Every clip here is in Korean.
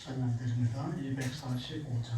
찬양드립니다. 245장.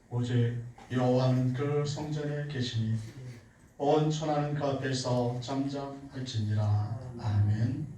오직 여호와는 그 성전에 계시니 온 천하는 그 앞에서 잠잠할지니라. 아멘.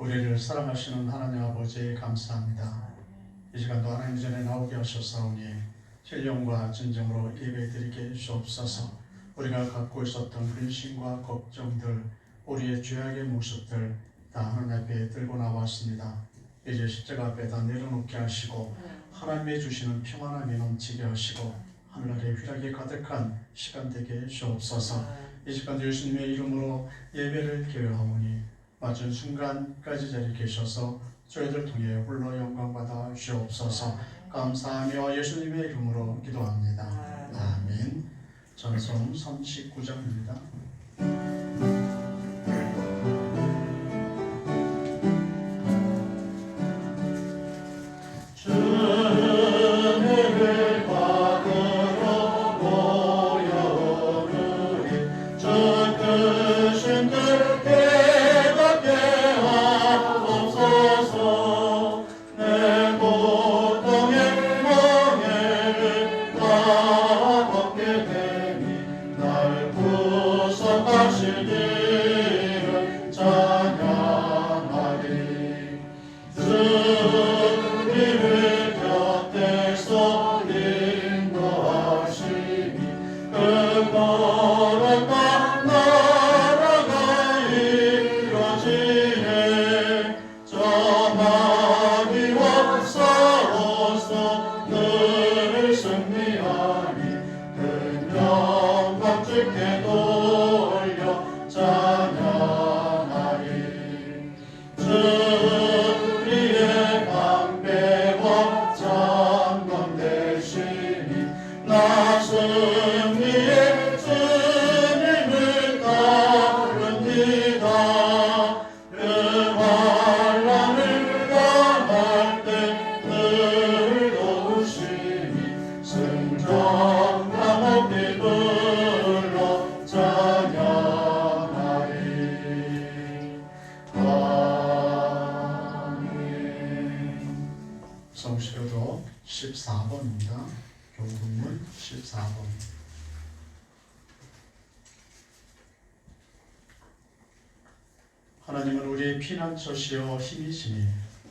우리를 사랑하시는 하나님 아버지 감사합니다. 이 시간도 하나님 전에 나오게 하셨사오니 신령과 진정으로 예배드리게 주옵소서. 우리가 갖고 있었던 근심과 걱정들, 우리의 죄악의 모습들 다 하나님 앞에 들고 나왔습니다. 이제 십자가 앞에 다 내려놓게 하시고 하나님의 주시는 평안함이 넘치게 하시고 하늘나라의 휘락이 가득한 시간 되게 주옵소서. 이 시간도 예수님의 이름으로 예배를 기회하오니 맞은 순간까지 자리에 계셔서 저희들 통해 홀로 영광받아 주옵소서. 감사하며 예수님의 이름으로 기도합니다. 아멘. 전송 39장입니다. 날 구속하시니 14번입니다. 교훈문 14번. 하나님은 우리의 피난처시여 힘이시니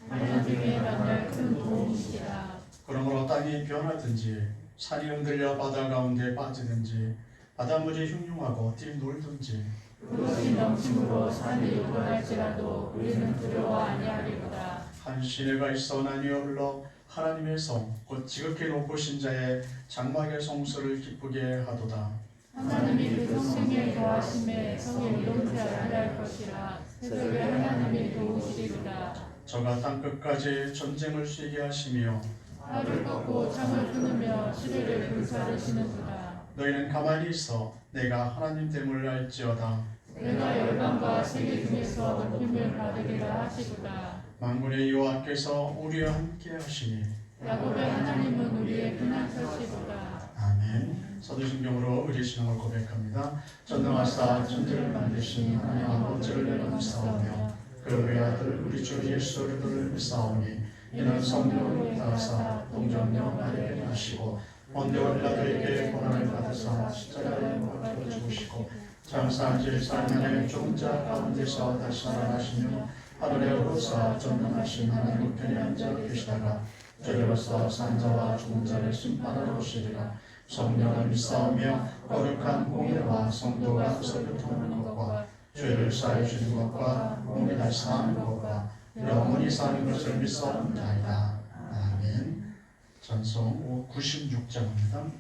하나님의 만날 큰 도움이시라. 그러므로 땅이 변하든지 산이 흔들려 바다 가운데 빠지든지 바닷물이 흉흉하고 뛰놀든지 그것이 넘침으로 산이 요동할지라도 우리는 두려워 아니하리로다. 한 시내가 있어 나뉘어 흘러 하나님의 성 곧 지극히 높으신 자의 장막의 성소를 기쁘게 하도다. 하나님이 그 성령에 거하심에 성이 요동치 아니할 것이라. 새벽에 하나님이 도우시리로다. 저가 땅끝까지 전쟁을 쉬게 하시며 하를 꺾고 창을 끊으며 시대를 불사르시는구나. 너희는 가만히 있어 내가 하나님 됨을 알지어다. 내가 열방과 세계 중에서 높임을 받으리라 하시구나. 만군의 여호와께서 우리와 함께 하시니 야곱의 하나님은 우리의 피난처시로다. 아멘. 사도신경으로 우리 신앙을 고백합니다. 전능하사 천지를 만드신 하나님 아버지를 내가 믿사오며 그 외아들 우리 주 예수 그리스도를 믿사오니 이는 성령으로 인하사 동정녀 마리아를 하시고 본디오 빌라도에게 고난을 받으사 십자가에 못 박혀 죽으시고 장사한 지 4년의 종자 가운데서 다시 살아나시며 하늘에 오르사 전능하신 하나님 우편에 앉아 계시다가 저리로서 산자와 죽은 자를 심판하러 오시리라. 성령을 믿사오며 거룩한 공예와 성도가 교통하는 것과 죄를 사해 주는 것과 몸이 다시 사는 것과 영원히 사는 것을 믿사옵나이다. 아멘. 찬송 96장입니다.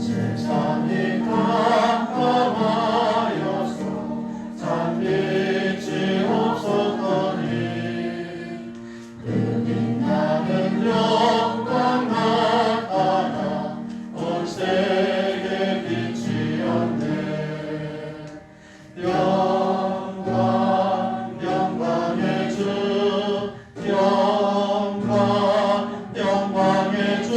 세상이 깜깜하여서 잠빛이 없었더니 그 빛나는 영광 나타나 온 세계 빛이었네. 영광 영광의 주 영광 영광의 주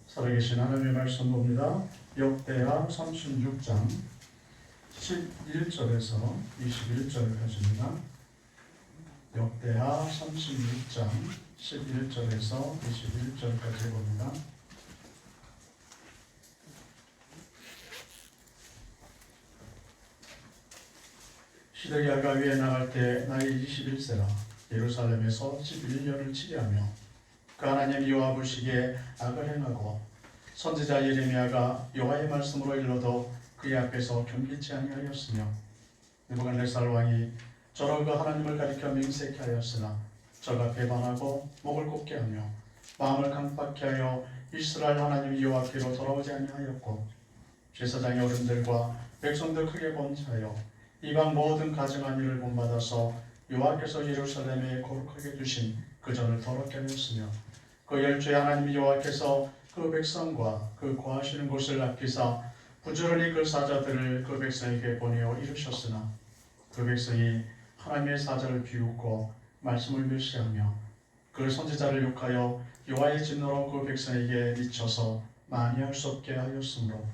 살아계신 하나님의 말씀 봅니다. 역대하 36장 11절에서 21절까지입니다. 역대하 36장 11절에서 21절까지 봅니다. 시드기 아가위에 나갈 때 나이 21세라 예루살렘에서 11년을 치리하며 그 하나님 여호와 보시기에 악을 행하고 선지자 예레미야가 여호와의 말씀으로 일러도 그의 앞에서 겸비치 아니하였으며 느부갓네살 왕이 저로 그 하나님을 가리켜 맹세케 하였으나 저가 배반하고 목을 곱게 하며 마음을 강팍케 하여 이스라엘 하나님 여호와께로 돌아오지 아니하였고 제사장의 어른들과 백성들 크게 범죄하여 이방 모든 가증한 일을 본받아서 여호와께서 예루살렘에 거룩하게 두신 그 전을 더럽게 하였으며 그 열주의 하나님 여호와께서 그 백성과 그 거하시는 곳을 아끼사 부지런히 그 사자들을 그 백성에게 보내어 이루셨으나 그 백성이 하나님의 사자를 비웃고 말씀을 멸시하며 그 선지자를 욕하여 여호와의 진노로 그 백성에게 미쳐서 만회할 수 없게 하였으므로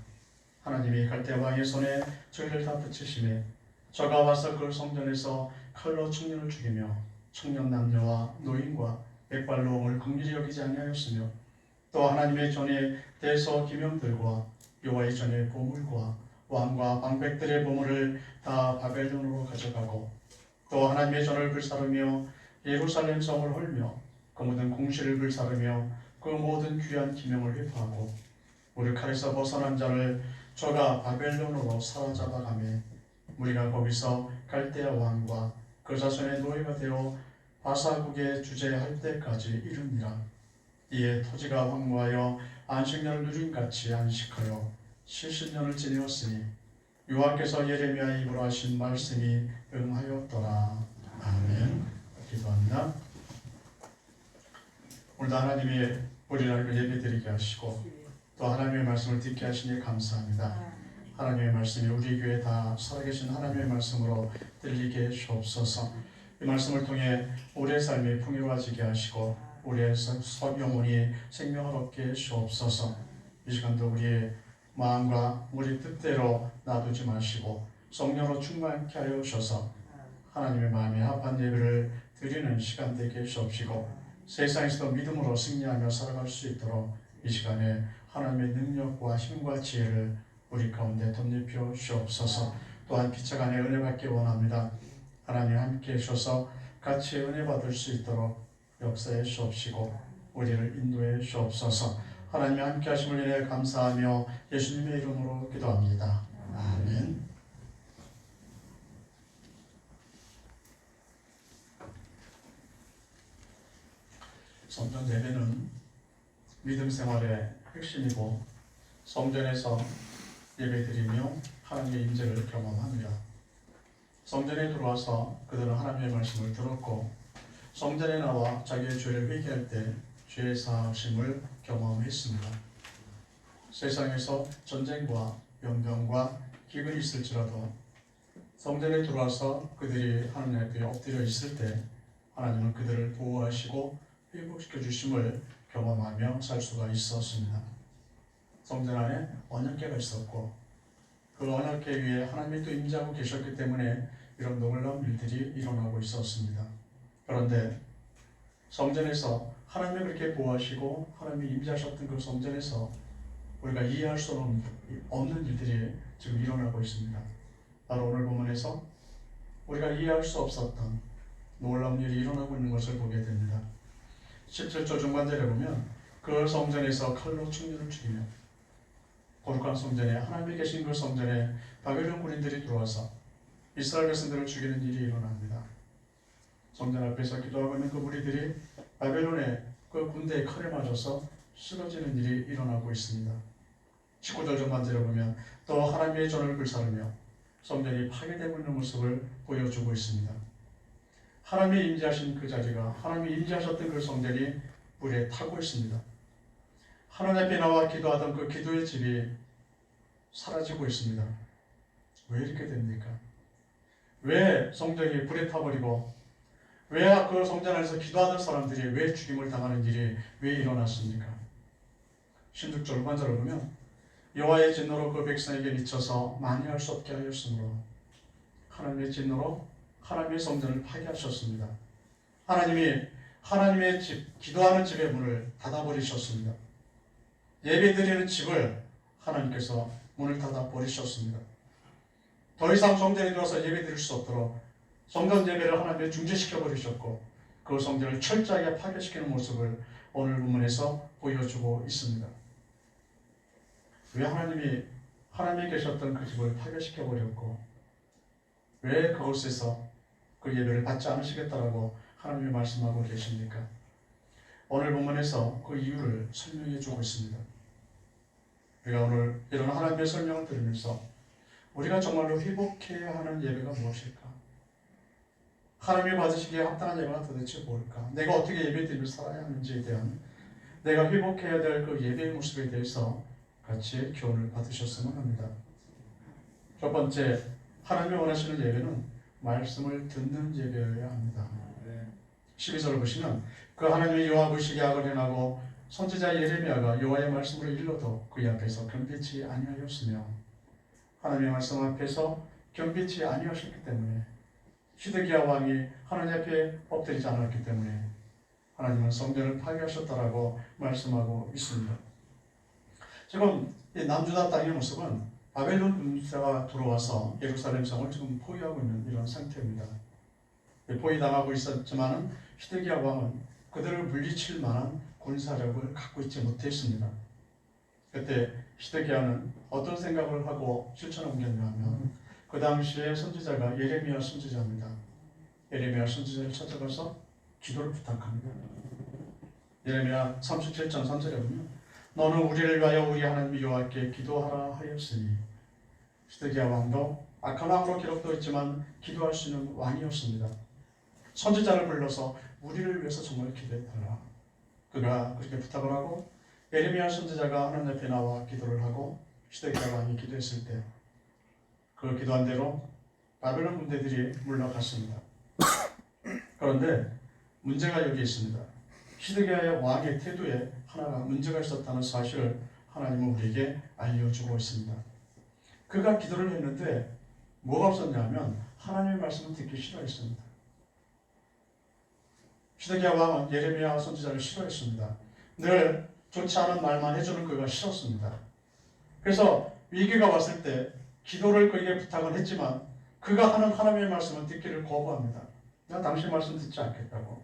하나님이 갈대 왕의 손에 저희를 다 붙이시매 저가 와서 그 성전에서 칼로 청년을 죽이며 청년 남녀와 노인과 백발노홍을 긍휼히 여기지 아니하였으며 또 하나님의 전에 대서 기명들과 여호와의 전에 보물과 왕과 방백들의 보물을 다 바벨론으로 가져가고 또 하나님의 전을 불사르며 예루살렘 성을 헐며 그 모든 공시를 불사르며 그 모든 귀한 기명을 회파하고 우리 칼에서 벗어난 자를 저가 바벨론으로 사로잡아가며 우리가 거기서 갈대아 왕과 그 자손의 노예가 되어 바사국에 주재할 때까지 이르니라. 이에 토지가 황무하여 안식년을 누린같이 안식하여 70년을 지내었으니 여호와께서 예레미야 입으로 하신 말씀이 응하였더라. 아멘. 기도합니다. 오늘도 하나님이 우리를 예배드리게 하시고 또 하나님의 말씀을 듣게 하시니 감사합니다. 하나님의 말씀이 우리 교회에 다 살아계신 하나님의 말씀으로 들리게 주옵소서. 이 말씀을 통해 우리의 삶이 풍요로워지게 하시고 우리의 영혼이 생명을 얻게 주옵소서. 이 시간도 우리의 마음과 우리 뜻대로 놔두지 마시고 성령으로 충만케 하여 주셔서 하나님의 마음에 합한 예배를 드리는 시간 되게 주옵시고 세상에서도 믿음으로 승리하며 살아갈 수 있도록 이 시간에 하나님의 능력과 힘과 지혜를 우리 가운데 덧입혀 주옵소서. 또한 피차간에 은혜 받기 원합니다. 하나님 함께 해주셔서 같이 은혜 받을 수 있도록 역사해 주옵시고 우리를 인도해 주옵소서. 하나님이 함께 하심을 인해 감사하며 예수님의 이름으로 기도합니다. 아멘. 성전 예배는 믿음 생활의 핵심이고 성전에서 예배드리며 하나님의 임재를 경험합니다. 성전에 들어와서 그들은 하나님의 말씀을 들었고 성전에 나와 자기의 죄를 회개할 때 죄의 사하심을 경험했습니다. 세상에서 전쟁과 연병과 기근이 있을지라도 성전에 들어와서 그들이 하나님 앞에 엎드려 있을 때 하나님은 그들을 보호하시고 회복시켜 주심을 경험하며 살 수가 있었습니다. 성전 안에 언약궤가 있었고 그 언약궤 위에 하나님이 또 임재하고 계셨기 때문에 이런 놀라운 일들이 일어나고 있었습니다. 그런데 성전에서 하나님이 그렇게 보호하시고 하나님이 임재하셨던 그 성전에서 우리가 이해할 수 없는 일들이 지금 일어나고 있습니다. 바로 오늘 본문에서 우리가 이해할 수 없었던 놀라운 일이 일어나고 있는 것을 보게 됩니다. 17절 중반절에 보면 그 성전에서 칼로 청년을 죽이며 거룩한 성전에 하나님이 계신 그 성전에 바벨론 군인들이 들어와서 이스라엘 백성들을 죽이는 일이 일어납니다. 성전 앞에서 기도하고 있는 그 무리들이 바벨론의 그 군대의 칼에 맞아서 쓰러지는 일이 일어나고 있습니다. 19절 전반절에 보면 또 하나님의 전을 불사르며 성전이 파괴되고 있는 모습을 보여주고 있습니다. 하나님이 임재하신 그 자리가 하나님이 임재하셨던 그 성전이 불에 타고 있습니다. 하나님 앞에 나와 기도하던 그 기도의 집이 사라지고 있습니다. 왜 이렇게 됩니까? 왜 성전이 불에 타버리고 왜 그 성전 안에서 기도하던 사람들이 왜 죽임을 당하는 일이 왜 일어났습니까? 16절 후반절을 보면 여호와의 진노로 그 백성에게 미쳐서 만회할 수 없게 하였으므로 하나님의 진노로 하나님의 성전을 파괴하셨습니다. 하나님이 하나님의 집, 기도하는 집의 문을 닫아버리셨습니다. 예배드리는 집을 하나님께서 문을 닫아버리셨습니다. 더 이상 성전에 들어와서 예배드릴 수 없도록 성전 예배를 하나님이 중지시켜버리셨고 그 성전을 철저하게 파괴시키는 모습을 오늘 본문에서 보여주고 있습니다. 왜 하나님이 계셨던 그 집을 파괴시켜버렸고 왜 그곳에서 그 예배를 받지 않으시겠다라고 하나님이 말씀하고 계십니까? 오늘 본문에서 그 이유를 설명해 주고 있습니다. 우리가 오늘 이런 하나님의 설명을 들으면서 우리가 정말로 회복해야 하는 예배가 무엇일까? 하나님이 받으시기에 합당한 예배가 도대체 뭘까? 내가 어떻게 예배드리며 살아야 하는지에 대한 내가 회복해야 될 그 예배의 모습에 대해서 같이 교훈을 받으셨으면 합니다. 첫 번째, 하나님이 원하시는 예배는 말씀을 듣는 예배여야 합니다. 12절을 보시면 그 하나님이 여호와 보시기에 악을 행하고 선지자 예레미야가 여호와의 말씀을 일러도 그의 앞에서 경배치 아니하였으며 하나님의 말씀 앞에서 경배치 아니하셨기 때문에 시드기야 왕이 하나님 앞에 엎드리지 않았기 때문에 하나님은 성전을 파괴하셨다라고 말씀하고 있습니다. 지금 이 남주다 땅의 모습은 바벨론 군사가 들어와서 예루살렘 성을 지금 포위하고 있는 이런 상태입니다. 포위당하고 있었지만 시드기야 왕은 그들을 물리칠 만한 군사력을 갖고 있지 못했습니다. 그때 시드기야는 어떤 생각을 하고 실천을 옮겼냐면 그 당시에 선지자가 예레미야 선지자입니다. 예레미야 선지자를 찾아가서 기도를 부탁합니다. 예레미야 37장 3절에 보면 너는 우리를 위하여 우리 하나님 여호와께 기도하라 하였으니 시드기야 왕도 악한 왕으로 기록되어 있지만 기도할 수 있는 왕이었습니다. 선지자를 불러서 우리를 위해서 정말 기도해달라. 그가 그렇게 부탁을 하고 예레미야 선지자가 하나님 앞에 나와 기도를 하고 시드기야 왕이 기도했을 때 그 기도한 대로 바벨론 군대들이 물러갔습니다. 그런데 문제가 여기 있습니다. 시드기야의 왕의 태도에 하나가 문제가 있었다는 사실을 하나님은 우리에게 알려주고 있습니다. 그가 기도를 했는데 뭐가 없었냐면 하나님의 말씀을 듣기 싫어했습니다. 시드기야 왕은 예레미야 선지자를 싫어했습니다. 늘 좋지 않은 말만 해주는 그가 싫었습니다. 그래서 위기가 왔을 때 기도를 그에게 부탁을 했지만 그가 하는 하나님의 말씀을 듣기를 거부합니다. 내가 당신 말씀 듣지 않겠다고.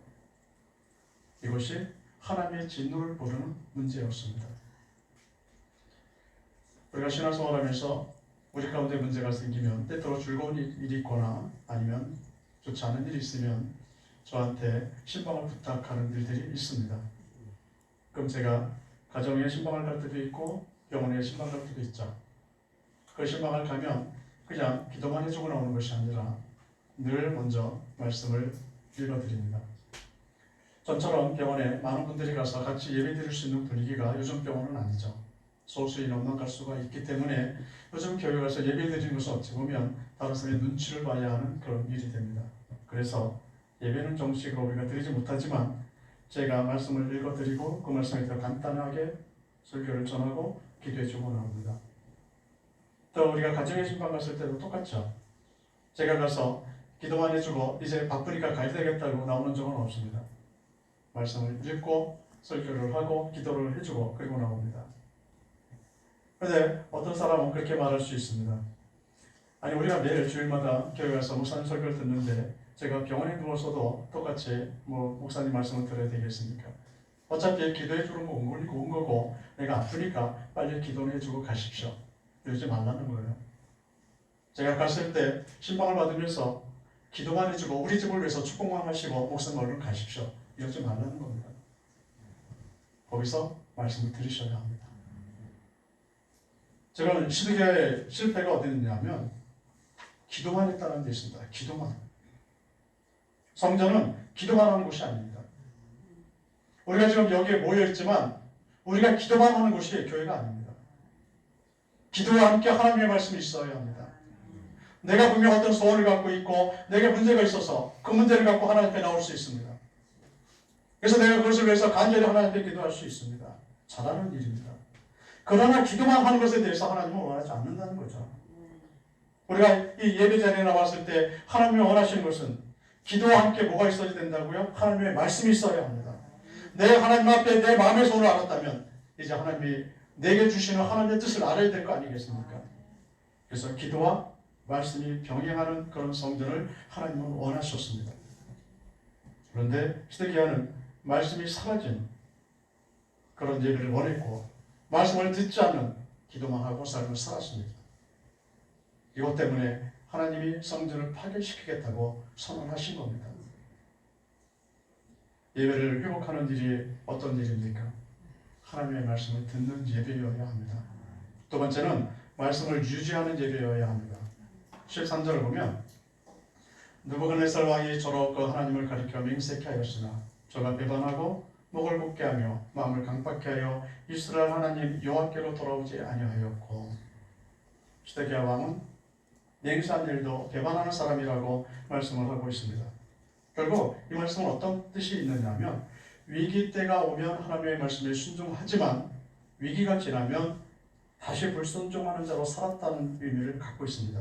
이것이 하나님의 진노를 부르는 문제였습니다. 우리가 신앙생활하면서 우리 가운데 문제가 생기면 때때로 즐거운 일이 있거나 아니면 좋지 않은 일이 있으면 저한테 신방을 부탁하는 일들이 있습니다. 그럼 제가 가정에 신방을 갈 때도 있고 병원에 신방을 갈 때도 있죠. 그 신방을 가면 그냥 기도만 해주고 나오는 것이 아니라 늘 먼저 말씀을 읽어드립니다. 전처럼 병원에 많은 분들이 가서 같이 예배드릴 수 있는 분위기가 요즘 병원은 아니죠. 소수 인원만 갈 수가 있기 때문에 요즘 교회 가서 예배드리는 것은 어찌 보면 다른 사람의 눈치를 봐야 하는 그런 일이 됩니다. 그래서 예배는 정식으로 우리가 드리지 못하지만 제가 말씀을 읽어드리고 그 말씀에 대해 간단하게 설교를 전하고 기도해주고 나옵니다. 또 우리가 가정의 신방 갔을 때도 똑같죠. 제가 가서 기도만 해주고 이제 바쁘니까 가야 되겠다고 나오는 적은 없습니다. 말씀을 읽고 설교를 하고 기도를 해주고 그리고 나옵니다. 그런데 어떤 사람은 그렇게 말할 수 있습니다. 아니 우리가 매일 주일마다 교회 가서 목사님 설교를 듣는데 제가 병원에 누워서도 똑같이 목사님 말씀을 들어야 되겠습니까? 어차피 기도해 주는 거 온 거고 내가 아프니까 빨리 기도해 주고 가십시오. 이러지 말라는 거예요. 제가 갔을 때 신방을 받으면서 기도만 해주고 우리 집을 위해서 축복만 하시고 목사님 얼른 가십시오. 이러지 말라는 겁니다. 거기서 말씀을 들으셔야 합니다. 제가 시드기야의 실패가 어디 있냐면 기도만 했다는 데 있습니다. 기도만. 성전은 기도만 하는 곳이 아닙니다. 우리가 지금 여기에 모여있지만 우리가 기도만 하는 곳이 교회가 아닙니다. 기도와 함께 하나님의 말씀이 있어야 합니다. 내가 분명 어떤 소원을 갖고 있고 내게 문제가 있어서 그 문제를 갖고 하나님 앞에 나올 수 있습니다. 그래서 내가 그것을 위해서 간절히 하나님 앞에 기도할 수 있습니다. 잘하는 일입니다. 그러나 기도만 하는 것에 대해서 하나님은 원하지 않는다는 거죠. 우리가 이 예배 자리에 나왔을 때 하나님이 원하시는 것은 기도와 함께 뭐가 있어야 된다고요? 하나님의 말씀이 있어야 합니다. 내 하나님 앞에 내 마음의 소원을 알았다면 이제 하나님이 내게 주시는 하나님의 뜻을 알아야 될 거 아니겠습니까? 그래서 기도와 말씀이 병행하는 그런 성전을 하나님은 원하셨습니다. 그런데 시드기야는 말씀이 사라진 그런 예배를 원했고 말씀을 듣지 않는 기도만 하고 삶을 살았습니다. 이것 때문에 하나님이 성전을 파괴시키겠다고 선언하신 겁니다. 예배를 회복하는 일이 어떤 일입니까? 하나님의 말씀을 듣는 예배여야 합니다. 두 번째는 말씀을 유지하는 예배여야 합니다. 13절을 보면 느부갓네살 왕이 저로 그 하나님을 가리켜 맹세케 하였으나 저가 배반하고 목을 굳게 하며 마음을 강팍케 하여 이스라엘 하나님 여호와께로 돌아오지 아니하였고 시드기야 왕은 맹세한 일도 배반하는 사람이라고 말씀을 하고 있습니다. 결국 이 말씀은 어떤 뜻이 있느냐 하면 위기 때가 오면 하나님의 말씀에 순종하지만 위기가 지나면 다시 불순종하는 자로 살았다는 의미를 갖고 있습니다.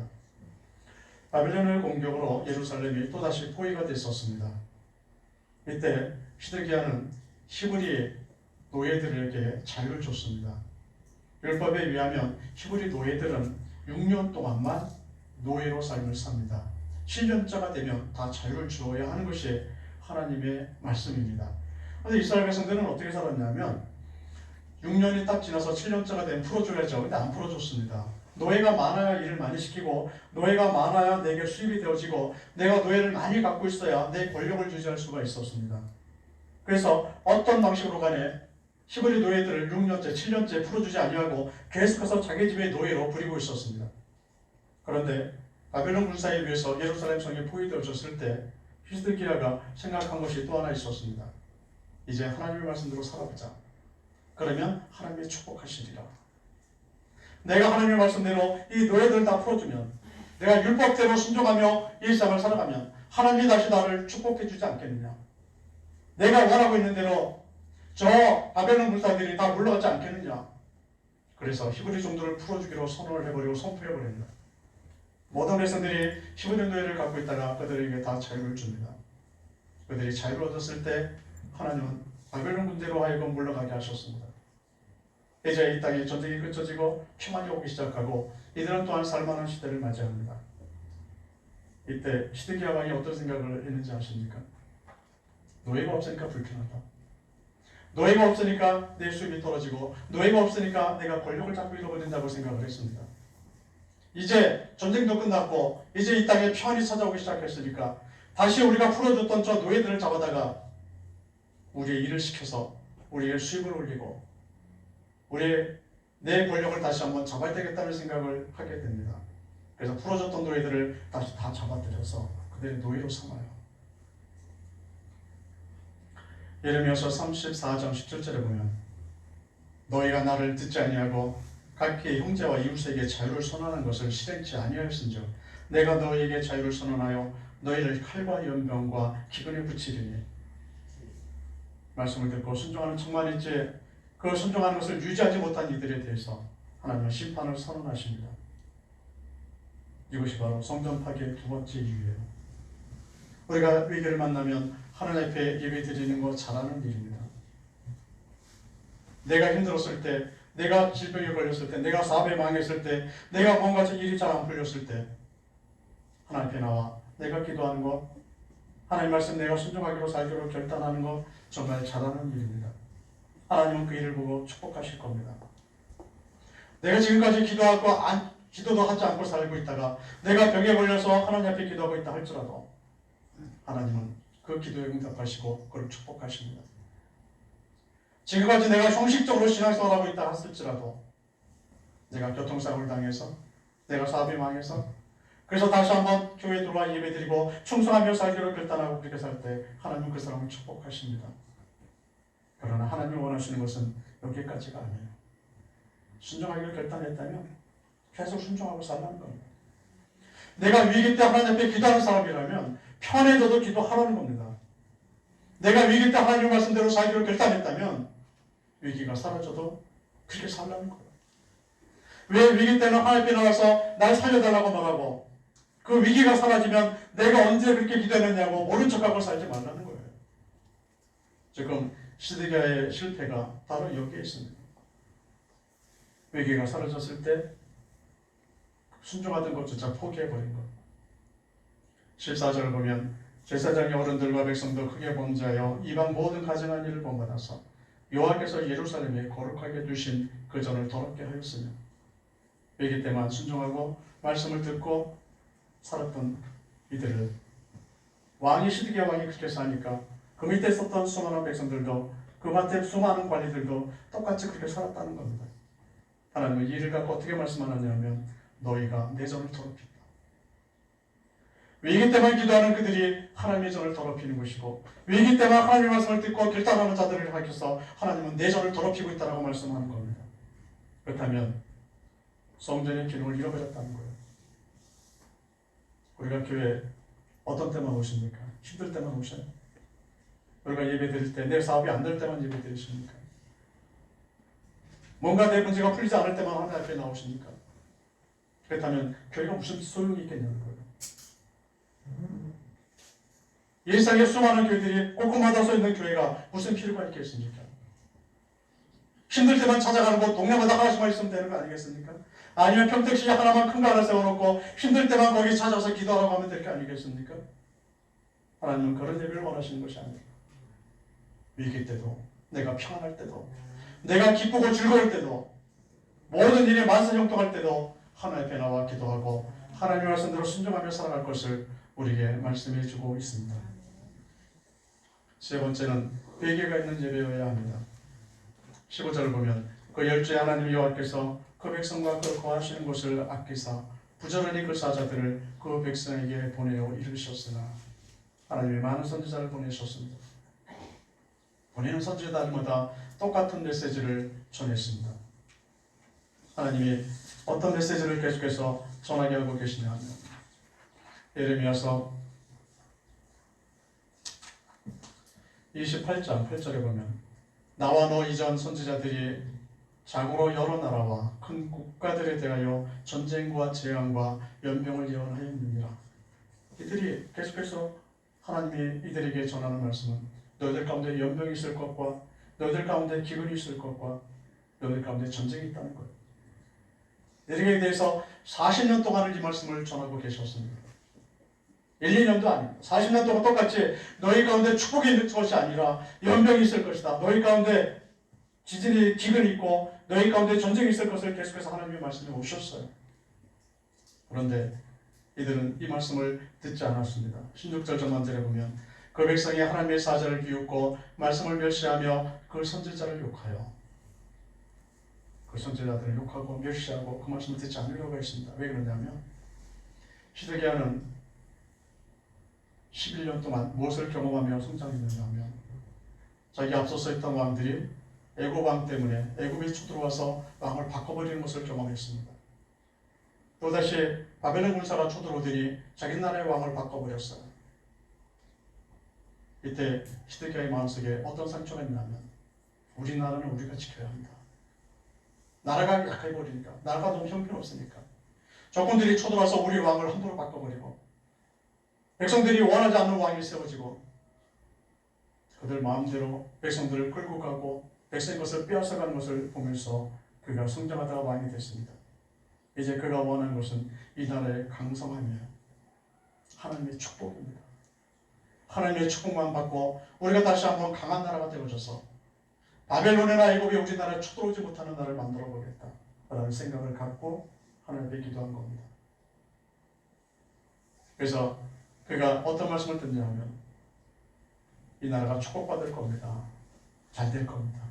바벨론의 공격으로 예루살렘이 또다시 포위가 됐었습니다. 이때 시드기야는 히브리 노예들에게 자유를 줬습니다. 율법에 의하면 히브리 노예들은 6년 동안만 노예로 삶을 삽니다. 7년차가 되면 다 자유를 주어야 하는 것이 하나님의 말씀입니다. 그런데 이스라엘 백성들은 어떻게 살았냐면 6년이 딱 지나서 7년차가 되면 풀어줘야죠. 근데 안 풀어줬습니다. 노예가 많아야 일을 많이 시키고 노예가 많아야 내게 수입이 되어지고 내가 노예를 많이 갖고 있어야 내 권력을 유지할 수가 있었습니다. 그래서 어떤 방식으로 간에 히브리 노예들을 6년째, 7년째 풀어주지 아니하고 계속해서 자기 집의 노예로 부리고 있었습니다. 그런데 바벨론 군사에 의해서 예루살렘 성이 포위되어졌을 때 히스기야가 생각한 것이 또 하나 있었습니다. 이제 하나님의 말씀대로 살아보자. 그러면 하나님이 축복하시리라. 내가 하나님의 말씀대로 이 노예들을 다 풀어주면 내가 율법대로 순종하며 일상을 살아가면 하나님이 다시 나를 축복해 주지 않겠느냐. 내가 원하고 있는 대로 저 바벨론 군사들이 다 물러가지 않겠느냐. 그래서 히브리 종들을 풀어주기로 선언을 해버리고 선포해버립니다. 모든 백성들이 히브리 노예를 갖고 있다가 그들에게 다 자유를 줍니다. 그들이 자유를 얻었을 때 하나님은 바벨론 군대로 하여금 물러가게 하셨습니다. 이제 이 땅에 전쟁이 그쳐지고 평안이 오기 시작하고 이들은 또한 살만한 시대를 맞이합니다. 이때 시드기야 왕이 어떤 생각을 했는지 아십니까? 노예가 없으니까 불편하다. 노예가 없으니까 내 수입이 떨어지고 노예가 없으니까 내가 권력을 자꾸 잃어버린다고 생각을 했습니다. 이제 전쟁도 끝났고 이제 이 땅에 평안이 찾아오기 시작했으니까 다시 우리가 풀어줬던 저 노예들을 잡아다가 우리의 일을 시켜서 우리의 수입을 올리고 내 권력을 다시 한번 잡아야 되겠다는 생각을 하게 됩니다. 그래서 풀어줬던 노예들을 다시 다 잡아들여서 그들의 노예로 삼아요. 예레미야서 34장 17절에 보면 너희가 나를 듣지 아니하고 각기 형제와 이웃에게 자유를 선언한 것을 실행치 아니하였은즉 내가 너희에게 자유를 선언하여 너희를 칼과 연병과 기근에 붙이리니 말씀을 듣고 순종하는 척만 했지 그 순종하는 것을 유지하지 못한 이들에 대해서 하나님은 심판을 선언하십니다. 이것이 바로 성전 파괴의 두 번째 이유예요. 우리가 위기를 만나면 하나님 앞에 예배 드리는 거 잘하는 일입니다. 내가 힘들었을 때, 내가 질병에 걸렸을 때, 내가 사업에 망했을 때, 내가 뭔가 일이 잘 안 풀렸을 때 하나님 앞에 나와 내가 기도하는 것, 하나님 말씀 내가 순종하기로 살기로 결단하는 것 정말 잘하는 일입니다. 하나님은 그 일을 보고 축복하실 겁니다. 내가 지금까지 기도도 하지 않고 살고 있다가 내가 병에 걸려서 하나님 앞에 기도하고 있다 할지라도 하나님은 그 기도에 응답하시고 그를 축복하십니다. 지금까지 내가 형식적으로 신앙생활하고 있다 했을지라도 내가 교통사고를 당해서 내가 사업이 망해서 그래서 다시 한번 교회에 들어와 예배드리고 충성하며 살기로 결단하고 그렇게 살 때 하나님은 그 사람을 축복하십니다. 그러나 하나님이 원하시는 것은 여기까지가 아니에요. 순종하기로 결단했다면 계속 순종하고 살라는 겁니다. 내가 위기 때 하나님 앞에 기도하는 사람이라면 편해져도 기도하라는 겁니다. 내가 위기 때 하나님 말씀대로 살기로 결단했다면 위기가 사라져도 그렇게 살라는 거예요. 왜 위기 때는 하나님 앞에 나와서 날 살려달라고 말하고 그 위기가 사라지면 내가 언제 그렇게 기도했느냐고 모른 척하고 살지 말라는 거예요. 지금 시드기야의 실패가 바로 여기에 있습니다. 위기가 사라졌을 때 순종하던 것조차 포기해버린 것. 14절을 보면 제사장의 어른들과 백성도 크게 범죄하여 이방 모든 가증한 일을 본받아서 여호와께서 예루살렘에 거룩하게 두신 그 전을 더럽게 하였으며 위기 때만 순종하고 말씀을 듣고 살았던 이들을 왕이 시드기야 왕이 그렇게 사니까 그 밑에 있었던 수많은 백성들도 그 밭에 수많은 관리들도 똑같이 그렇게 살았다는 겁니다. 하나님은 이를 갖고 어떻게 말씀하느냐면 너희가 내 전을 더럽힌다. 위기 때만 기도하는 그들이 하나님의 전을 더럽히는 것이고 위기 때만 하나님의 말씀을 듣고 결단하는 자들을 가리켜서 하나님은 내 전을 더럽히고 있다고 말씀하는 겁니다. 그렇다면 성전의 기능을 잃어버렸다는 거예요. 우리가 교회 어떤 때만 오십니까? 힘들 때만 오셔요? 우리가 예배 드릴 때 내 사업이 안 될 때만 예배 드리십니까? 뭔가 내 문제가 풀리지 않을 때만 하나님 앞에 나오십니까? 그렇다면 교회가 무슨 소용이 있겠냐는 거예요. 일상에 수많은 교회들이 꼼꼼하다 써 있는 교회가 무슨 필요가 있겠습니까? 힘들 때만 찾아가는 곳 동네마다 하나씩만 있으면 되는 거 아니겠습니까? 아니면 평택시에 하나만 큰 거 하나 세워놓고 힘들 때만 거기 찾아서 기도하라고 하면 될 게 아니겠습니까? 하나님은 그런 예배를 원하시는 것이 아닙니다. 위기 때도 내가 평안할 때도 내가 기쁘고 즐거울 때도 모든 일에 만사형통할 때도 하나님 앞에 나와 기도하고 하나님의 말씀대로 순종하며 살아갈 것을 우리에게 말씀해 주고 있습니다. 세 번째는 회개가 있는 예배여야 합니다. 15절을 보면 그 열주에 하나님 여호와께서 그 백성과 그 거하시는 곳을 아끼사 부지런히 그 사자들을 그 백성에게 보내어 이르셨으나 하나님이 많은 선지자를 보내셨습니다. 보내는 선지자들마다 똑같은 메시지를 전했습니다. 하나님이 어떤 메시지를 계속해서 전하게 하고 계시냐 하면 예레미야서 28장 8절에 보면 나와 너 이전 선지자들이 자고로 여러 나라와 큰 국가들에 대하여 전쟁과 재앙과 연병을 예언하였느니라. 이들이 계속해서 하나님이 이들에게 전하는 말씀은 너희들 가운데 연병이 있을 것과 너희들 가운데 기근이 있을 것과 너희들 가운데 전쟁이 있다는 거예요. 이들에게 대해서 40년 동안을 이 말씀을 전하고 계셨습니다. 1, 2년도 아닙니다. 40년 동안 똑같이 너희 가운데 축복이 있는 것이 아니라 연병이 있을 것이다. 너희 가운데 기근이 있고 너희 가운데 전쟁이 있을 것을 계속해서 하나님의 말씀해 오셨어요. 그런데 이들은 이 말씀을 듣지 않았습니다. 16절 전반절에 보면 그 백성이 하나님의 사자를 비웃고 말씀을 멸시하며 그 선지자를 욕하여 그 선지자들을 욕하고 멸시하고 그 말씀을 듣지 않으려고 했습니다. 왜 그러냐면 시드기야는 11년 동안 무엇을 경험하며 성장했느냐 하면 자기 앞서서 있던 왕들이 애굽 왕 때문에 애굽이 쳐들어와서 왕을 바꿔버리는 것을 경험했습니다. 또다시 바벨론 군사가 쳐들어오더니 자기 나라의 왕을 바꿔버렸어요. 이때 시드기야의 마음속에 어떤 상처가 있냐면 우리나라는 우리가 지켜야 합니다. 나라가 약해 버리니까 나라가 너무 형편없으니까 적군들이 쳐들어와서 우리 왕을 함부로 바꿔버리고 백성들이 원하지 않는 왕이 세워지고 그들 마음대로 백성들을 끌고 가고 백성의 것을 빼앗아가는 것을 보면서 그가 성장하다가 왕이 됐습니다. 이제 그가 원하는 것은 이 나라의 강성함이에요. 하나님의 축복입니다. 하나님의 축복만 받고 우리가 다시 한번 강한 나라가 되어져서 바벨론이나 애굽이 우리나라에 쳐들어오지 못하는 나라를 만들어 보겠다 라는 생각을 갖고 하나님께 기도한 겁니다. 그래서 그가 어떤 말씀을 듣냐면 이 나라가 축복받을 겁니다. 잘 될 겁니다.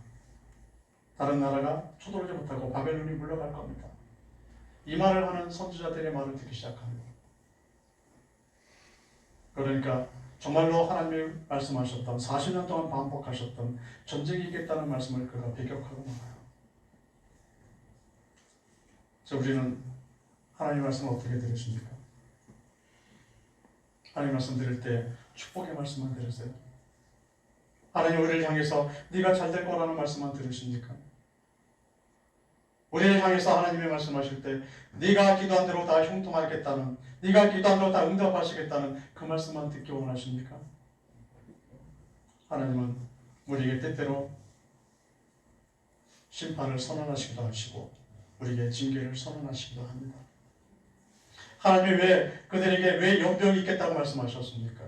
다른 나라가 쳐들어오지 못하고 바벨론이 물러갈 겁니다. 이 말을 하는 선지자들의 말을 듣기 시작합니다. 그러니까 정말로 하나님이 말씀하셨던 40년 동안 반복하셨던 전쟁이 있겠다는 말씀을 그가 배격하고 나가요. 그래서 우리는 하나님 말씀을 어떻게 들으십니까? 하나님 말씀 들을 때 축복의 말씀만 들으세요? 하나님 우리를 향해서 네가 잘 될 거라는 말씀만 들으십니까? 우리를 향해서 하나님의 말씀하실 때 네가 기도한 대로 다 형통하겠다는, 네가 기도한 대로 다 응답하시겠다는 그 말씀만 듣기 원하십니까? 하나님은 우리에게 때때로 심판을 선언하시기도 하시고 우리에게 징계를 선언하시기도 합니다. 하나님이 왜 그들에게 왜 연병이 있겠다고 말씀하셨습니까?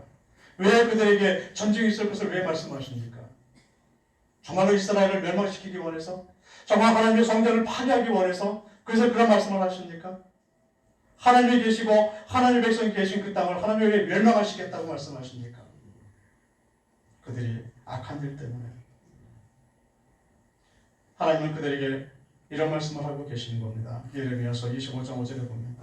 왜 그들에게 전쟁이 있을 것을 왜 말씀하십니까? 정말로 이스라엘을 멸망시키기 원해서? 정말 하나님의 성전을 파괴하기 원해서? 그래서 그런 말씀을 하십니까? 하나님이 계시고 하나님의 백성이 계신 그 땅을 하나님이 왜 멸망하시겠다고 말씀하십니까? 그들이 악한 일 때문에. 하나님은 그들에게 이런 말씀을 하고 계시는 겁니다. 예레미야서 25장 5절에 보면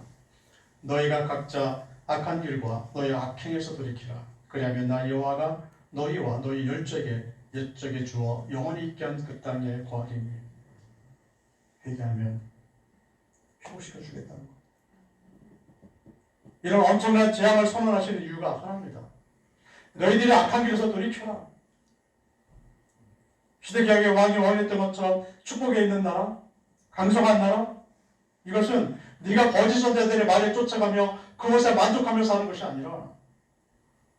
너희가 각자 악한 길과 너희 악행에서 돌이키라. 그리하면 나 여호와가 너희와 너희 열적에 주어 영원히 있게 한 그 땅에 거하리니. 회개하면 회복시켜 주겠다는 것. 이런 엄청난 재앙을 선언하시는 이유가 하나입니다. 너희들이 악한 길에서 돌이켜라. 시대기약의 왕이 원했던 것처럼 축복에 있는 나라, 강성한 나라, 이것은 네가 거짓 선자들의 말에 쫓아가며 그것에 만족하며 사는 것이 아니라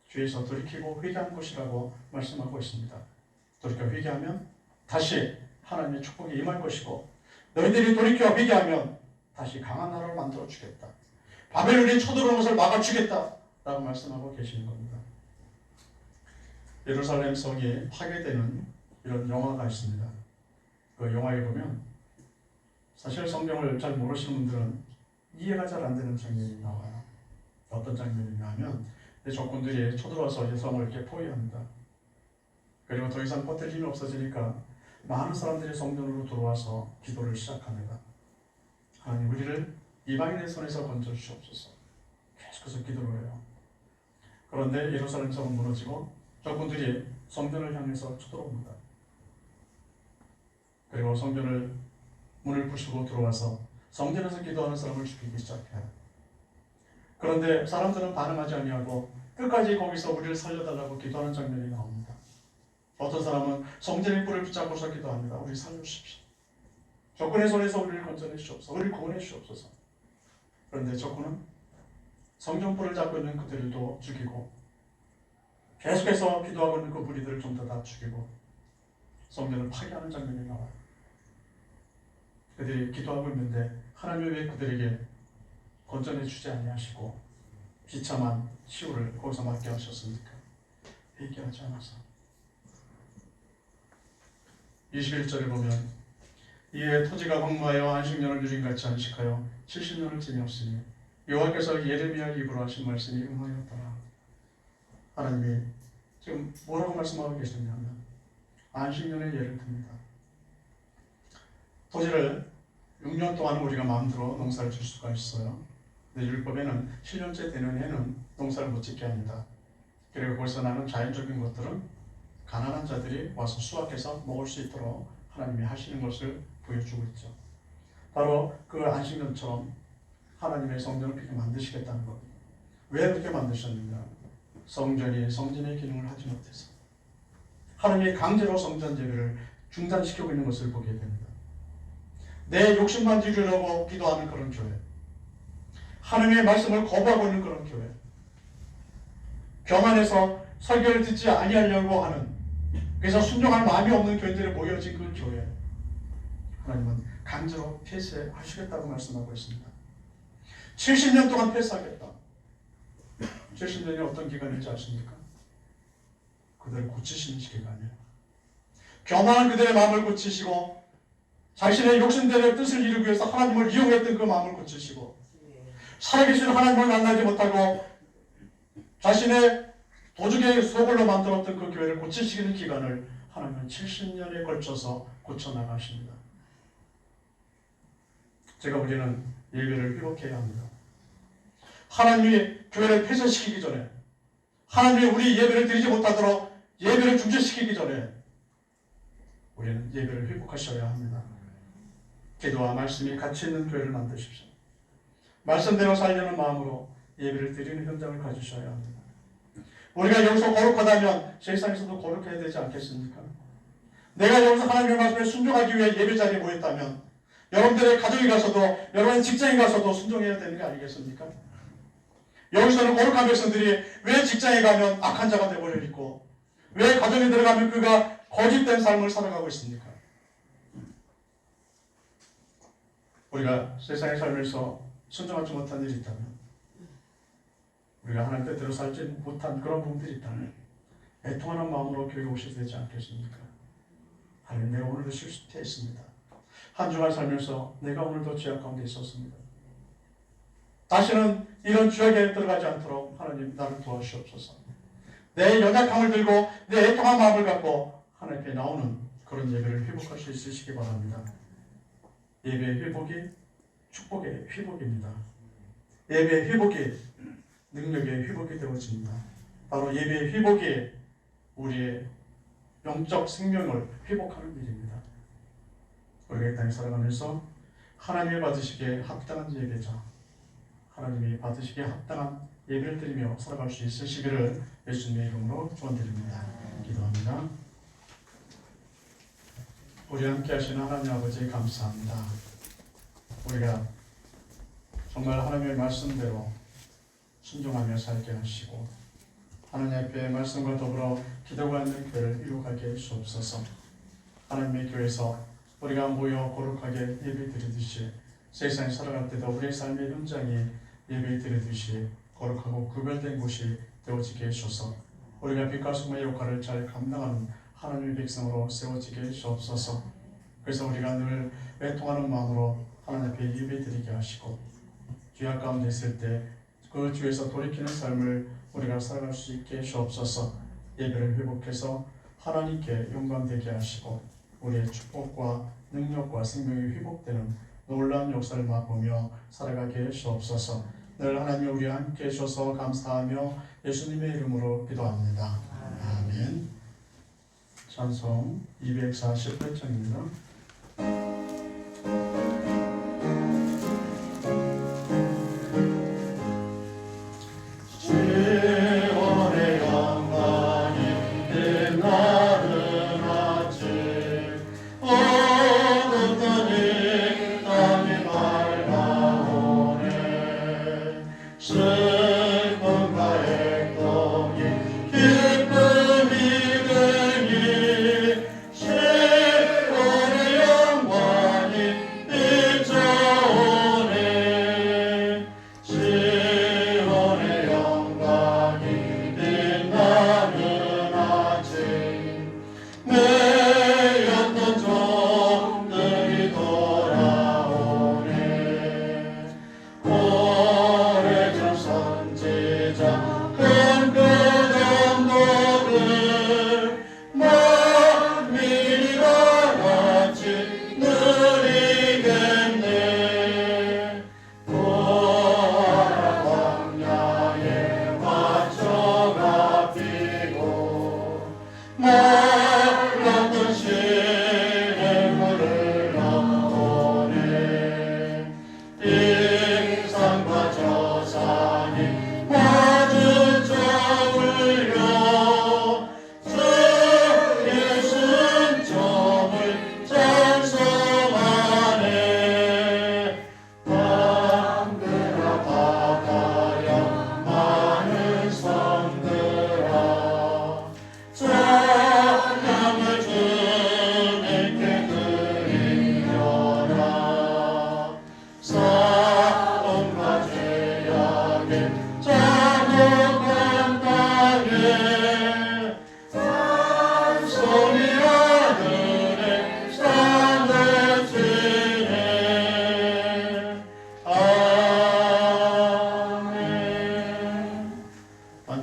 죄에서 돌이키고 회개하는 것이라고 말씀하고 있습니다. 돌이켜 회개하면 다시 하나님의 축복이 임할 것이고 너희들이 돌이켜 회개하면 다시 강한 나라를 만들어 주겠다. 바벨론이 쳐들어오는 것을 막아주겠다 라고 말씀하고 계시는 겁니다. 예루살렘 성이 파괴되는 이런 영화가 있습니다. 그 영화에 보면 사실 성경을 잘 모르시는 분들은 이해가 잘 안 되는 장면이 나와요. 어떤 장면이냐면 적군들이 쳐들어와서 성을 이렇게 포위합니다. 그리고 더 이상 버틸 힘이 없어지니까 많은 사람들이 성전으로 들어와서 기도를 시작합니다. 하나님 우리를 이방인의 손에서 건져주시옵소서. 계속해서 기도를 해요. 그런데 예루살렘 성은 무너지고 적군들이 성전을 향해서 쳐들어옵니다. 그리고 성전을 문을 부수고 들어와서 성전에서 기도하는 사람을 죽이기 시작해요. 그런데 사람들은 반응하지 아니하고 끝까지 거기서 우리를 살려달라고 기도하는 장면이 나옵니다. 어떤 사람은 성전의 뿔을 붙잡고서 기도합니다. 우리 살려주십시오. 적군의 손에서 우리를 건져내시옵소서. 우리를 구원해 주시옵소서. 그런데 적군은 성전 뿔을 잡고 있는 그들도 죽이고 계속해서 기도하고 있는 그 무리들을 좀 더 다 죽이고 성전을 파괴하는 장면이 나와요. 그들이 기도하고 있는데 하나님이 왜 그들에게 건져내 주지 아니하시고 비참한 시호를 거기서 맞게 하셨습니까? 회개하지 않아서. 21절에 보면 이에 토지가 황무하여 안식년을 유린같이 안식하여 70년을 지내었으니 여호와께서 예레미야 입으로 하신 말씀이 응하였더라. 하나님이 지금 뭐라고 말씀하고 계시냐면 안식년의 예를 듭니다. 토지를 6년 동안 우리가 마음대로 농사를 줄 수가 있어요. 근데 율법에는 7년째 되는 해는 농사를 못 짓게 합니다. 그리고 거기서 나는 자연적인 것들은 가난한 자들이 와서 수확해서 먹을 수 있도록 하나님이 하시는 것을 보여주고 있죠. 바로 그 안식년처럼 하나님의 성전을 그렇게 만드시겠다는 겁니다. 왜 그렇게 만드셨느냐? 성전이 성전의 기능을 하지 못해서 하나님이 강제로 성전 예배를 중단시키고 있는 것을 보게 됩니다. 내 욕심만 이루려고 기도하는 그런 교회, 하나님의 말씀을 거부하고 있는 그런 교회, 교만해서 설교를 듣지 아니하려고 하는, 그래서 순종할 마음이 없는 교인들이 모여진 그 교회, 하나님은 강제로 폐쇄하시겠다고 말씀하고 있습니다. 70년 동안 폐쇄하겠다. 70년이 어떤 기간인지 아십니까? 그들을 고치시는 기간이에요. 교만한 그들의 마음을 고치시고 자신의 욕심대로 뜻을 이루기 위해서 하나님을 이용했던 그 마음을 고치시고 살아계신 하나님을 만나지 못하고 자신의 도죽의 소굴로 만들었던 그 교회를 고치시는 기간을 하나님은 70년에 걸쳐서 고쳐나가십니다. 제가 우리는 예배를 회복해야 합니다. 하나님이 교회를 폐쇄시키기 전에, 하나님이 우리 예배를 드리지 못하도록 예배를 중지시키기 전에 우리는 예배를 회복하셔야 합니다. 기도와 말씀이 같이 있는 교회를 만드십시오. 말씀대로 살려는 마음으로 예배를 드리는 현장을 가지셔야 합니다. 우리가 여기서 거룩하다면 세상에서도 거룩해야 되지 않겠습니까? 내가 여기서 하나님의 말씀에 순종하기 위해 예배 자리에 모였다면 여러분들의 가정에 가서도 여러분의 직장에 가서도 순종해야 되는 게 아니겠습니까? 여기서는 거룩한 백성들이 왜 직장에 가면 악한 자가 되어버려 있고 왜 가정에 들어가면 그가 거짓된 삶을 살아가고 있습니까? 우리가 세상에 살면서 순종하지 못한 일이 있다면 우리가 하나님 뜻대로 살지 못한 그런 부분들이 있다면 애통하는 마음으로 교회에 오셔야 되지 않겠습니까? 하나님, 내가 오늘도 실수했습니다. 한 주간 살면서 내가 오늘도 죄악 가운데 있었습니다. 다시는 이런 죄악에 들어가지 않도록 하나님 나를 도와주시옵소서. 내 연약함을 들고 내 애통한 마음을 갖고 하나님께 나오는 그런 예배를 회복할 수 있으시기 바랍니다. 예배의 회복이 축복의 회복입니다. 예배의 회복이 능력의 회복이 되어집니다. 바로 예배의 회복이 우리의 영적 생명을 회복하는 일입니다. 우리가 이 땅에 살아가면서 하나님이 받으시기에 합당한 예배자, 하나님이 받으시기에 합당한 예배를 드리며 살아갈 수 있으시기를 예수님의 이름으로 축원드립니다. 기도합니다. 우리 함께 하시는 하나님 아버지 감사합니다. 우리가 정말 하나님의 말씀대로 순종하며 살게 하시고 하나님 앞에 말씀과 더불어 기도가 있는 교회를 이룩하게 해주옵소서. 하나님의 교회에서 우리가 모여 거룩하게 예배 드리듯이 세상에 살아갈 때도 우리의 삶의 현장이 예배 드리듯이 거룩하고 구별된 곳이 되어지게 해주셔서 우리가 빛과 소금의 역할을 잘 감당하는 하나님의 백성으로 세워지게 해주옵소서. 그래서 우리가 늘 애통하는 마음으로 하나님 앞에 예배 드리게 하시고 죄악 가운데 있을 때 그 주에서 돌이키는 삶을 우리가 살아갈 수 있게 해주옵소서. 예배를 회복해서 하나님께 영광되게 하시고 우리의 축복과 능력과 생명이 회복되는 놀라운 역사를 맛보며 살아가게 해주옵소서. 늘 하나님 우리와 함께 해주셔서 감사하며 예수님의 이름으로 기도합니다. 아멘. 찬송 248장입니다.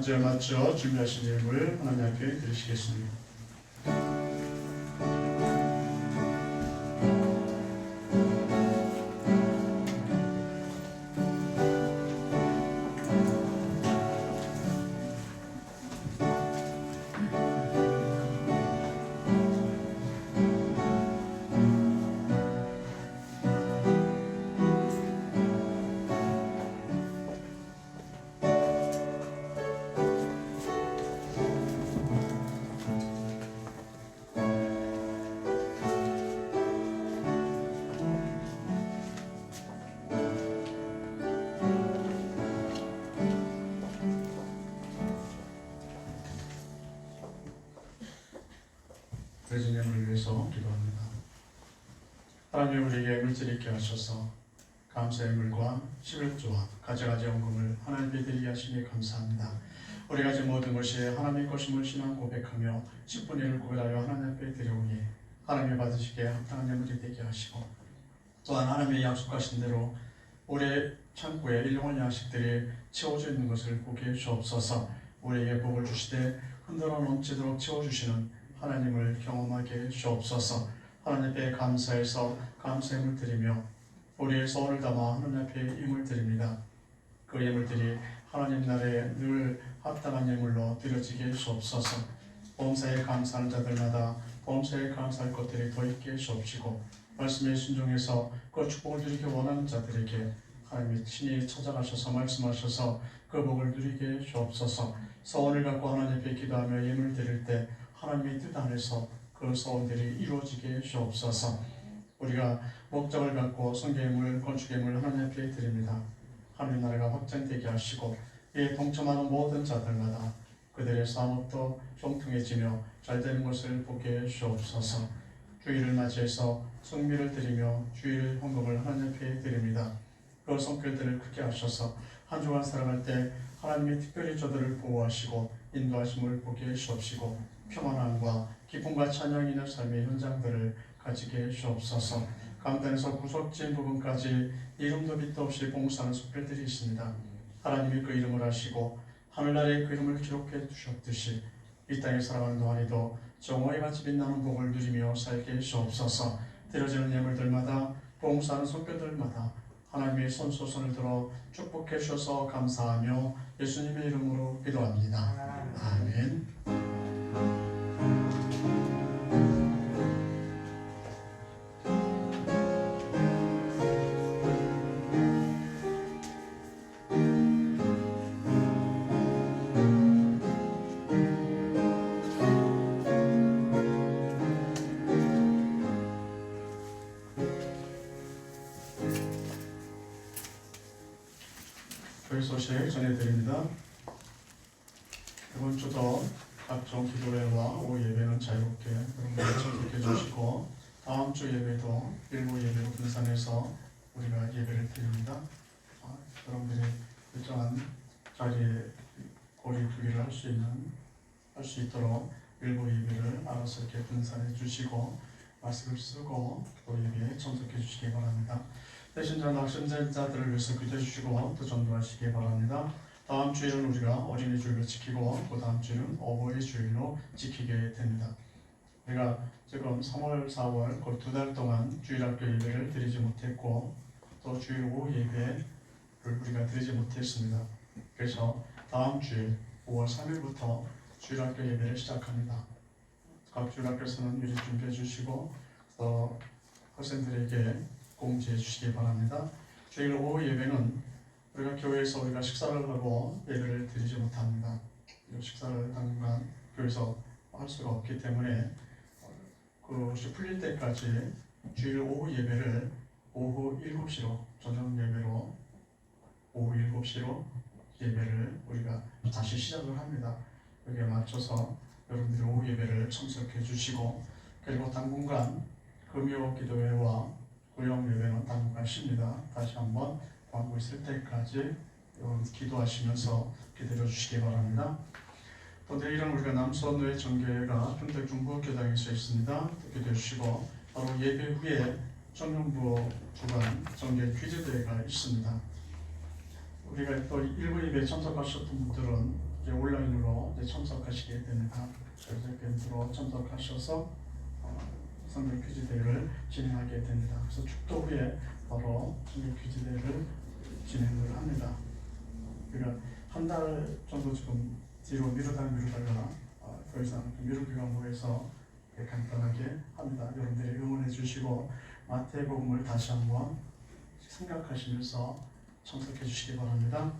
반주에 맞춰 준비하신 예물 하나님 앞에 드리시겠습니다. 하나님이 우리에게 물질 있게 하셔서 감사의 물과 11조와 가져가지 헌금을 하나님께 드리게 하시니 감사합니다. 우리가 가진 모든 것이 하나님의 것임을 신앙 고백하며 10분의 1을 구별하여 하나님 앞에 드려오니 하나님이 받으시기에 합당한 예물이 되게 하시고 또한 하나님의 약속하신 대로 우리의 창고에 일용할 양식들이 채워져 있는 것을 보게 주옵소서. 우리에게 복을 주시되 흔들어 넘치도록 채워주시는 하나님을 경험하게 주옵소서. 하나님 앞에 감사해서 감사의 예물 드리며 우리의 소원을 담아 하나님 앞에 예물 드립니다. 그 예물들이 하나님 나라에 늘 합당한 예물로 드려지게 주옵소서. 범사에 감사하는 자들마다 범사에 감사할 것들이 더 있게 주옵시고 말씀에 순종해서 그 축복을 누리기 원하는 자들에게 하나님이 친히 찾아가셔서 말씀하셔서 그 복을 누리게 주옵소서. 소원을 갖고 하나님 앞에 기도하며 예물 드릴 때 하나님의 뜻 안에서 그 소원들이 이루어지게 주옵소서. 우리가 목적을 갖고 성경예물, 건축예물 하나님 앞에 드립니다. 하나님 나라가 확장되게 하시고 이에 동참하는 모든 자들마다 그들의 사업도 형통해지며 잘되는 것을 보게 주옵소서. 주일을 맞이해서 성미를 드리며 주일 헌금을 하나님 앞에 드립니다. 그 성결들을 크게 하셔서 한 주간 살아갈 때 하나님이 특별히 저들을 보호하시고 인도하심을 보게 주옵시고 평안함과 기쁨과 찬양이 있는 삶의 현장들을 가지게 주옵소서. 강단에서 구석진 부분까지 이름도 빛도 없이 봉사하는 속별들이 있습니다. 하나님이 그 이름을 아시고 하늘나라에 그 이름을 기록해 두셨듯이 이 땅에 살아가는 동안에도 정오의 같이 빛나는 복을 누리며 살게 주옵소서. 드려지는 예물들마다 봉사하는 속별들마다 하나님의 손소손을 들어 축복해 주셔서 감사하며 예수님의 이름으로 기도합니다. 아멘. 교회 소식 전해드립니다. 이번 주도 각종 기도회와 오후 예배는 자유롭게 여러분들 참석해 주시고 다음 주 예배도 일부 예배로 분산해서 우리가 예배를 드립니다. 여러분들이 일정한 자리에 거리두기를 할 수 있도록 일부 예배를 알아서 이렇게 분산해 주시고 마스크를 쓰고 또 예배에 참석해 주시기 바랍니다. 대신 저 낙심자들을 위해서 기도해 주시고 또 전도하시기 바랍니다. 다음 주일은 우리가 어린이 주일로 지키고 그 다음 주일은 어버이 주일로 지키게 됩니다. 우리가 지금 3월, 4월 그 2달 동안 주일학교 예배를 드리지 못했고 또 주일 오후 예배를 우리가 드리지 못했습니다. 그래서 다음 주일 5월 3일부터 주일학교 예배를 시작합니다. 각 주일학교에서는 미리 준비해 주시고 또 학생들에게 공지해 주시기 바랍니다. 주일 오후 예배는 우리가 교회에서 우리가 식사를 하고 예배를 드리지 못합니다. 식사를 당분간 교회에서 할 수가 없기 때문에 그것이 풀릴 때까지 주일 오후 예배를 오후 7시로 저녁 예배로 오후 7시로 예배를 우리가 다시 시작을 합니다. 여기에 맞춰서 여러분들이 오후 예배를 참석해 주시고 그리고 당분간 금요 기도회와 구역 예배는 당분간 쉽니다. 다시 한번 광고 있을 때까지 기도하시면서 기다려 주시기 바랍니다. 또 내일은 우리가 남서노예 정교회가 평택중부교당에서 있습니다. 기도해 주시고 바로 예배 후에 청년부 주간 정교회 퀴즈대회가 있습니다. 우리가 또 일부 예배에 참석하셨던 분들은 이제 온라인으로 이제 참석하시게 됩니다. 그래서 이렇게 참석하셔서 성경 퀴즈 대회를 진행하게 됩니다. 그래서 축도 후에 바로 성경 퀴즈 대회를 진행을 합니다. 우리가 한 달 정도 지금 뒤로 미루다가 더 이상 미루기가 뭐해서 간단하게 합니다. 여러분들이 응원해 주시고 마태복음을 다시 한번 생각하시면서 참석해 주시기 바랍니다.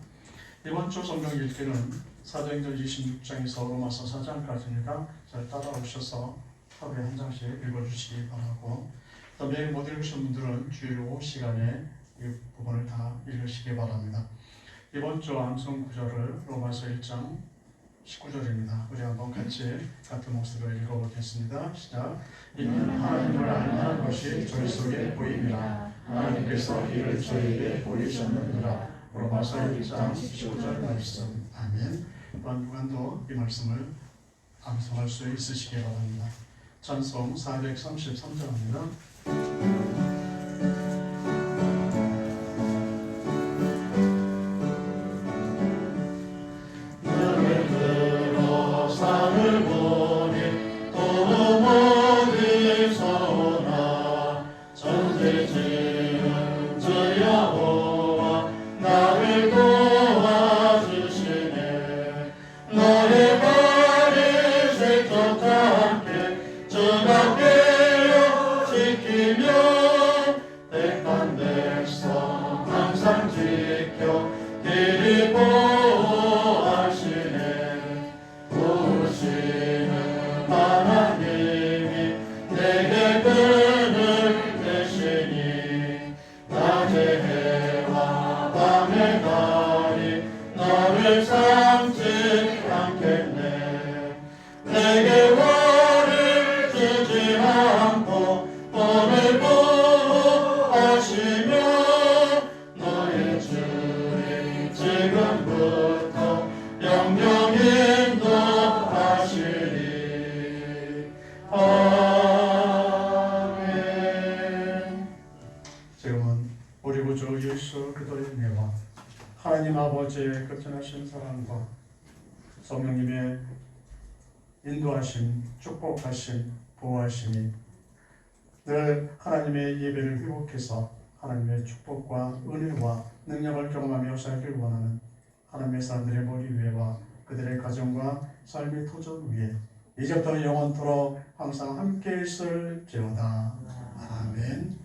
이번 주 성경 읽기는 사도행전 26장에서 로마서 4장까지입니다. 잘 따라오셔서 하루에 한 장씩 읽어주시기 바라고 또 매일 못 읽으신 분들은 주일 오후 시간에 이 부분을 다 읽으시기 바랍니다. 이번 주 암송 구절을 로마서 1장 19절입니다. 우리 한번 같이 같은 목소리로 읽어보겠습니다. 시작. 이는 하나님을 알만한 것이 저희 속에 보임이라. 하나님께서 이를 저희에게 보이셨느니라. 로마서 1장 15절 말씀. 아멘. 누간도 이 말씀을 암송할 수 있으시기 바랍니다. 찬송 433절입니다. 우리 구주 예수 그리스도의 은혜와 하나님 아버지의 극진하신 사랑과 성령님의 인도하심, 축복하심, 보호하심이 늘 하나님의 예배를 회복해서 하나님의 축복과 은혜와 능력을 경험하며 살길 원하는 하나님의 사람들의 머리 위에와 그들의 가정과 삶의 토전 위에 이제부터 영원토록 항상 함께 있을지어다. 아멘.